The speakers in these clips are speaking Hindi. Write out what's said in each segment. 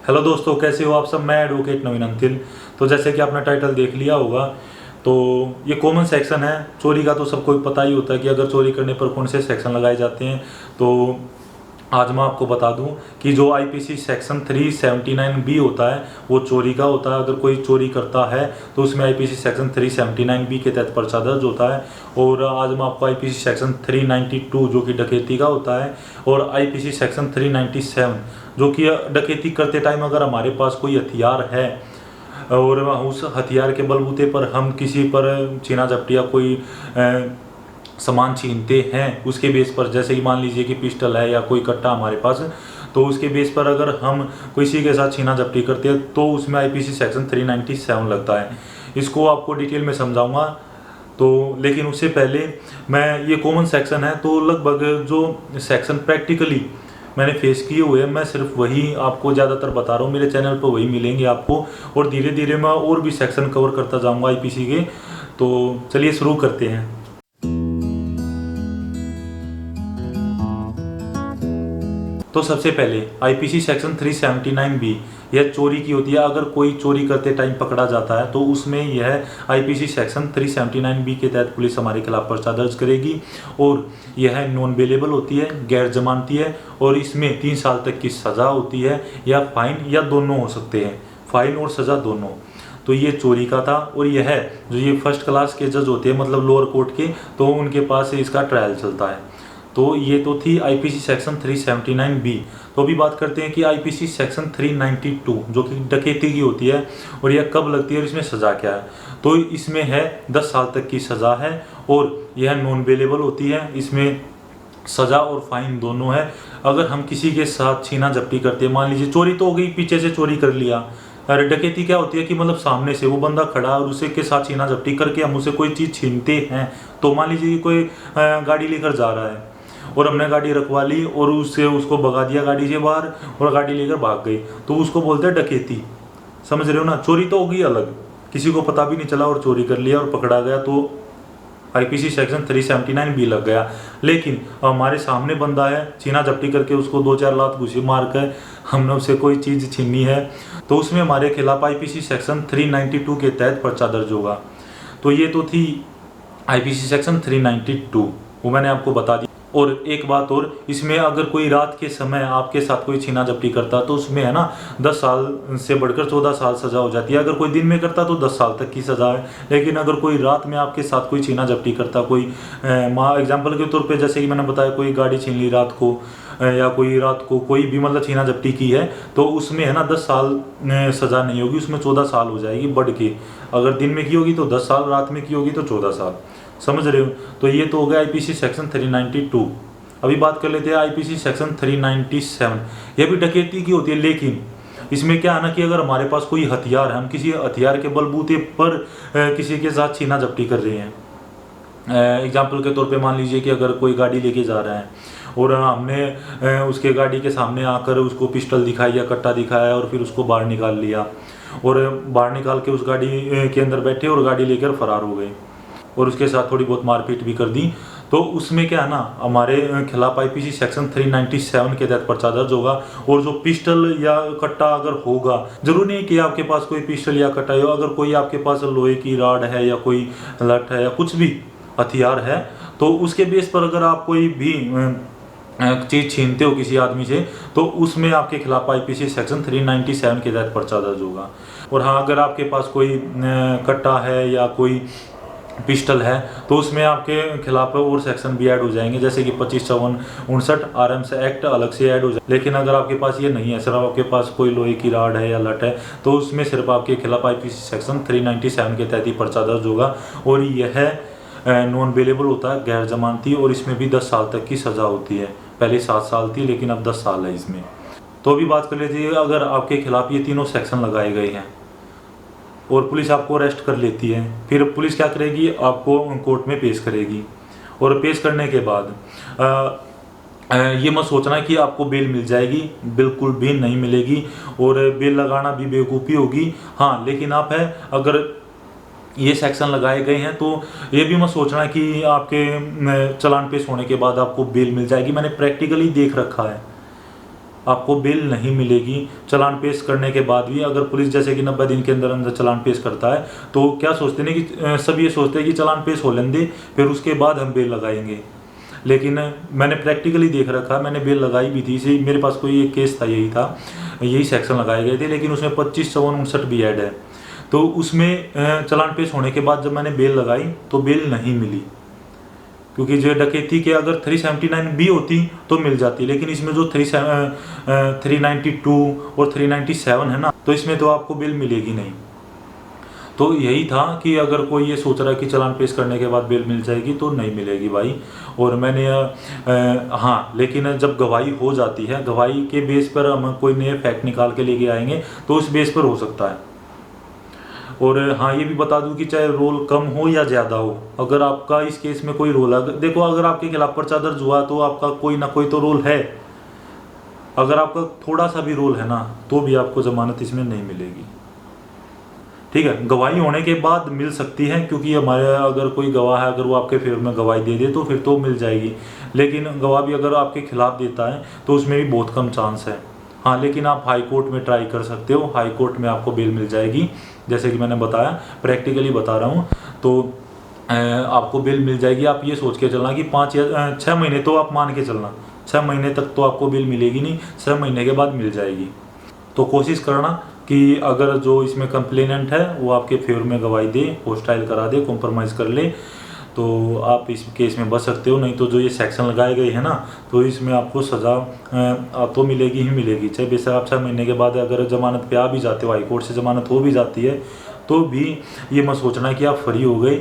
हेलो दोस्तों, कैसे हो आप सब। मैं एडवोकेट नवीन अंतिल। तो जैसे कि आपने टाइटल देख लिया होगा, तो ये कॉमन सेक्शन है। चोरी का तो सबको पता ही होता है कि अगर चोरी करने पर कौन से सेक्शन लगाए जाते हैं। तो आज मैं आपको बता दूं कि जो आईपीसी सेक्शन 379 बी होता है वो चोरी का होता है। अगर कोई चोरी करता है तो उसमें आईपीसी सेक्शन 379 बी के तहत पर्चा दर्ज होता है। और आज मैं आपको आईपीसी सेक्शन 392 जो कि डकैती का होता है, और आईपीसी सेक्शन 397 जो कि डकैती करते टाइम अगर हमारे पास कोई हथियार है और उस हथियार के बलबूते पर हम किसी पर छीना झपटी या कोई सामान छीनते हैं, उसके बेस पर, जैसे कि मान लीजिए कि पिस्टल है या कोई कट्टा हमारे पास, तो उसके बेस पर अगर हम किसी के साथ छीना झपटी करते हैं तो उसमें आईपीसी सेक्शन 397 लगता है। इसको आपको डिटेल में समझाऊंगा। तो लेकिन उससे पहले मैं, ये कॉमन सेक्शन है तो लगभग जो सेक्शन प्रैक्टिकली मैंने फेस किए हुए हैं मैं सिर्फ वही आपको ज़्यादातर बता रहा हूँ। मेरे चैनल पर वही मिलेंगे आपको, और धीरे धीरे मैं और भी सेक्शन कवर करता जाऊँगा आईपीसी के। तो चलिए शुरू करते हैं। तो सबसे पहले आईपीसी सेक्शन 379 बी, यह चोरी की होती है। अगर कोई चोरी करते टाइम पकड़ा जाता है तो उसमें यह आईपीसी सेक्शन 379 बी के तहत पुलिस हमारे खिलाफ पर्चा दर्ज करेगी। और यह नॉन बेलेबल होती है, गैर जमानती है, और इसमें 3 साल तक की सज़ा होती है, या फाइन या दोनों हो सकते हैं, फाइन और सज़ा दोनों। तो ये चोरी का था। और यह जो ये फर्स्ट क्लास के जज होते हैं, मतलब लोअर कोर्ट के, तो उनके पास इसका ट्रायल चलता है। तो ये तो थी आईपीसी सेक्शन 379 बी। तो अभी बात करते हैं कि आईपीसी सेक्शन 392 जो कि डकैती की होती है, और यह कब लगती है और इसमें सज़ा क्या है। तो इसमें है 10 साल तक की सज़ा है, और यह नॉन बेलेबल होती है। इसमें सज़ा और फाइन दोनों है। अगर हम किसी के साथ छीना झपटी करते हैं, मान लीजिए चोरी तो हो गई, पीछे से चोरी कर लिया। अरे डकैती क्या होती है कि मतलब सामने से वो बंदा खड़ा और उसे के साथ छीना झपटी करके हम उसे कोई चीज़ छीनते हैं। तो मान लीजिए कोई गाड़ी लेकर जा रहा है और हमने गाड़ी रखवा ली और उससे उसको भगा दिया गाड़ी से बाहर, और गाड़ी लेकर भाग गई, तो उसको बोलते हैं डकैती। समझ रहे हो ना। चोरी तो होगी अलग, किसी को पता भी नहीं चला और चोरी कर लिया और पकड़ा गया, तो आईपीसी सेक्शन 379 बी लग गया। लेकिन हमारे सामने बंदा है, छीना झपटी करके उसको 2-4 लात घुसी मार कर हमने उससे कोई चीज़ छीनी है, तो उसमें हमारे खिलाफ आईपीसी सेक्शन 392 के तहत पर्चा दर्ज होगा। तो ये तो थी आईपीसी सेक्शन 392, वो मैंने आपको बता दी। और एक बात और, इसमें अगर कोई रात के समय आपके साथ कोई छीना झपटी करता तो उसमें है ना 10 साल से बढ़कर 14 साल सज़ा हो जाती है। अगर कोई दिन में करता तो 10 साल तक की सज़ा है। लेकिन अगर कोई रात में आपके साथ कोई छीना झपटी करता, कोई एग्जाम्पल के तौर पे जैसे कि मैंने बताया, कोई गाड़ी छीन ली रात को, या कोई रात को कोई भी मतलब छीना झपटी की है, तो उसमें है ना 10 साल सज़ा नहीं होगी, उसमें 14 साल हो जाएगी बढ़ के। अगर दिन में की होगी तो 10 साल, रात में की होगी तो 14 साल। समझ रहे हो। तो ये तो हो गया आईपीसी सेक्शन 392। अभी बात कर लेते हैं आईपीसी सेक्शन 397। यह भी डकैती की होती है, लेकिन इसमें क्या है ना कि अगर हमारे पास कोई हथियार है, हम किसी हथियार के बलबूते पर किसी के साथ छीना झपटी कर रहे हैं। एग्जाम्पल के तौर पे मान लीजिए कि अगर कोई गाड़ी लेके जा रहा है और हमने उसके गाड़ी के सामने आकर उसको पिस्टल दिखाई या कट्टा दिखाया और फिर उसको बाहर निकाल लिया, और बाहर निकाल के उस गाड़ी के अंदर बैठे और गाड़ी लेकर फरार हो गए, और उसके साथ थोड़ी बहुत मारपीट भी कर दी, तो उसमें क्या है ना हमारे खिलाफ आईपीसी सेक्शन 397 के तहत पर्चा दर्ज होगा। और जो पिस्टल या कट्टा अगर होगा, जरूरी नहीं कि आपके पास कोई पिस्टल या कट्टा हो, अगर कोई आपके पास लोहे की राड है या कोई लठ है या कुछ भी हथियार है, तो उसके बेस पर अगर आप कोई भी चीज़ छीनते हो किसी आदमी से, तो उसमें आपके खिलाफ आईपीसी सेक्शन 397 के तहत पर्चा दर्ज होगा। और हाँ, अगर आपके पास कोई कट्टा है या कोई पिस्टल है, तो उसमें आपके खिलाफ और सेक्शन भी ऐड हो जाएंगे, जैसे कि 25, 54, 59 आर्म्स एक्ट अलग से ऐड हो जाए। लेकिन अगर आपके पास ये नहीं है, सिर्फ आपके पास कोई लोहे की राड है या लट है, तो उसमें सिर्फ आपके खिलाफ आईपीसी सेक्शन 397 के तहत ही पर्चा दर्ज होगा। और यह नॉन बेलेबल होता है, गैर जमानती, और इसमें भी 10 साल तक की सज़ा होती है। पहले 7 साल थी, लेकिन अब 10 साल है इसमें। तो अभी बात कर लेते हैं, अगर आपके खिलाफ ये तीनों सेक्शन लगाए गए हैं और पुलिस आपको अरेस्ट कर लेती है, फिर पुलिस क्या करेगी, आपको कोर्ट में पेश करेगी। और पेश करने के बाद ये मत सोचना कि आपको बेल मिल जाएगी, बिल्कुल भी नहीं मिलेगी, और बेल लगाना भी बेवकूफ़ी होगी। हाँ, लेकिन आप है, अगर ये सेक्शन लगाए गए हैं तो ये भी मत सोचना कि आपके चालान पेश होने के बाद आपको बेल मिल जाएगी। मैंने प्रैक्टिकली देख रखा है, आपको बेल नहीं मिलेगी चालान पेश करने के बाद भी। अगर पुलिस जैसे कि 90 दिन के अंदर अंदर चालान पेश करता है तो क्या सोचते हैं कि सब ये सोचते हैं कि चालान पेश हो लेने दे, फिर उसके बाद हम बेल लगाएंगे। लेकिन मैंने प्रैक्टिकली देख रखा, मैंने बेल लगाई भी थी। इसे मेरे पास कोई एक केस था, यही सेक्शन लगाए गए थे, लेकिन उसमें 25, 54, 59 भी ऐड है। तो उसमें चालान पेश होने के बाद जब मैंने बेल लगाई तो बेल नहीं मिली, क्योंकि जो डकैती के अगर 379 बी होती तो मिल जाती, लेकिन इसमें जो 392 और 397 है ना, तो इसमें तो आपको बेल मिलेगी नहीं। तो यही था कि अगर कोई ये सोच रहा है कि चालान पेश करने के बाद बेल मिल जाएगी, तो नहीं मिलेगी भाई। और मैंने हाँ, लेकिन जब गवाही हो जाती है, गवाही के बेस पर हम कोई नए फैक्ट निकाल के लेके आएंगे तो उस बेस पर हो सकता है। और हाँ, ये भी बता दूं कि चाहे रोल कम हो या ज़्यादा हो, अगर आपका इस केस में कोई रोल है, देखो अगर आपके खिलाफ पर्चा दर्ज हुआ तो आपका कोई ना कोई तो रोल है। अगर आपका थोड़ा सा भी रोल है ना, तो भी आपको जमानत इसमें नहीं मिलेगी। ठीक है, गवाही होने के बाद मिल सकती है, क्योंकि हमारे अगर कोई गवाह है, अगर वो आपके फेवर में गवाही दे दे तो फिर तो मिल जाएगी। लेकिन गवाह भी अगर आपके खिलाफ देता है तो उसमें भी बहुत कम चांस है। हाँ, लेकिन आप हाई कोर्ट में ट्राई कर सकते हो, हाई कोर्ट में आपको बेल मिल जाएगी। जैसे कि मैंने बताया, प्रैक्टिकली बता रहा हूँ, तो आपको बेल मिल जाएगी। आप ये सोच के चलना कि 5 या 6 महीने तो आप मान के चलना, 6 महीने तक तो आपको बेल मिलेगी नहीं, 6 महीने के बाद मिल जाएगी। तो कोशिश करना कि अगर जो इसमें कंप्लेनेंट है वो आपके फेवर में गवाही दे, हॉस्टाइल करा दे, कॉम्प्रोमाइज़ कर ले, तो आप इस केस में बच सकते हो। नहीं तो जो ये सेक्शन लगाए गए हैं ना, तो इसमें आपको सज़ा तो मिलेगी ही मिलेगी। चाहे बेशक आप 6 महीने के बाद अगर जमानत पे आ भी जाते हो, हाई कोर्ट से जमानत हो भी जाती है, तो भी ये मत सोचना कि आप फ्री हो गए।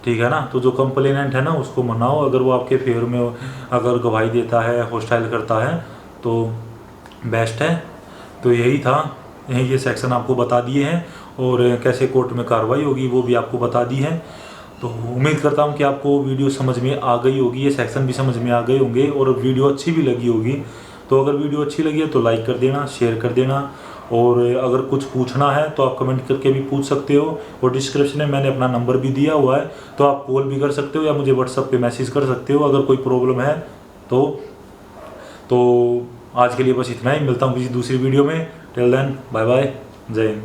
ठीक है ना। तो जो कंप्लेनेंट है ना, उसको मनाओ। अगर वो आपके फेवर में अगर गवाही देता है, हॉस्टाइल करता है, तो बेस्ट है। तो यही था, ये सेक्शन आपको बता दिए हैं, और कैसे कोर्ट में कार्रवाई होगी वो भी आपको बता दी है। तो उम्मीद करता हूँ कि आपको वीडियो समझ में आ गई होगी, ये सेक्शन भी समझ में आ गए होंगे, और वीडियो अच्छी भी लगी होगी। तो अगर वीडियो अच्छी लगी है तो लाइक कर देना, शेयर कर देना, और अगर कुछ पूछना है तो आप कमेंट करके भी पूछ सकते हो। और डिस्क्रिप्शन में मैंने अपना नंबर भी दिया हुआ है, तो आप कॉल भी कर सकते हो या मुझे व्हाट्सएप पे मैसेज कर सकते हो अगर कोई प्रॉब्लम है तो आज के लिए बस इतना ही। मिलता हूँ किसी दूसरी वीडियो में। टिल देन, बाय बाय, जय हिंद।